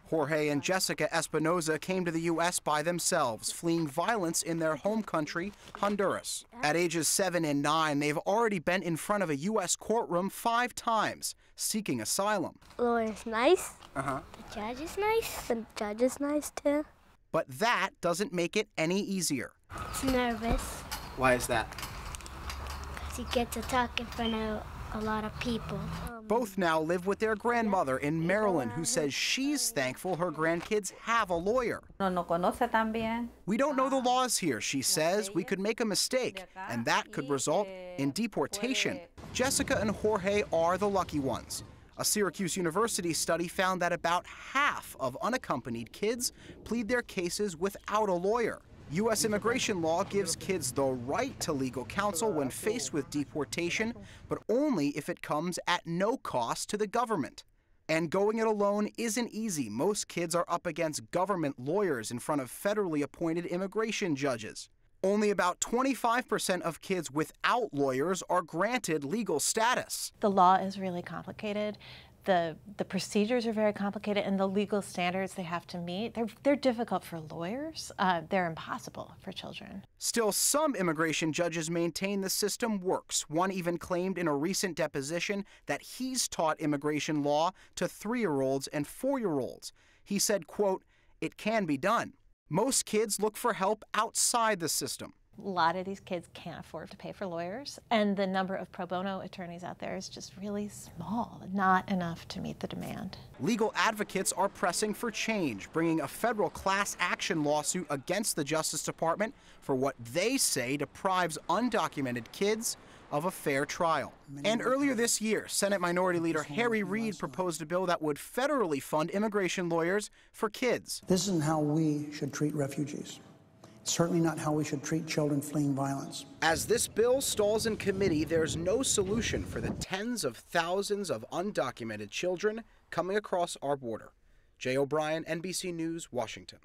Jorge and Jessica Espinoza came to the U.S. by themselves, fleeing violence in their home country, Honduras. At ages 7 and 9, they've already been in front of a U.S. courtroom 5 times, seeking asylum. Lawyer's nice. Uh-huh. The judge is nice. The judge is nice, too. But that doesn't make it any easier. It's nervous. Why is that? Because you get to talk in front of a lot of people. Both now live with their grandmother in Maryland, who says she's thankful her grandkids have a lawyer. We don't know the laws here, she says. We could make a mistake, and that could result in deportation. Jessica and Jorge are the lucky ones. A Syracuse University study found that about half of unaccompanied kids plead their cases without a lawyer. U.S. immigration law gives kids the right to legal counsel when faced with deportation, but only if it comes at no cost to the government. And going it alone isn't easy. Most kids are up against government lawyers in front of federally appointed immigration judges. Only about 25% of kids without lawyers are granted legal status. The law is really complicated. The procedures are very complicated, and the legal standards they have to meet, they're difficult for lawyers. They're impossible for children. Still, some immigration judges maintain the system works. One even claimed in a recent deposition that he's taught immigration law to 3-year-olds and 4-year-olds. He said, quote, "It can be done." Most kids look for help outside the system. A lot of these kids can't afford to pay for lawyers, and the number of pro bono attorneys out there is just really small, not enough to meet the demand. Legal advocates are pressing for change, bringing a federal class action lawsuit against the Justice Department for what they say deprives undocumented kids of a fair trial. And earlier this year, Senate Minority Leader Harry Reid proposed a bill that would federally fund immigration lawyers for kids. This isn't how we should treat refugees. Certainly not how we should treat children fleeing violence. As this bill stalls in committee, there's no solution for the tens of thousands of undocumented children coming across our border. Jay O'Brien, NBC News, Washington.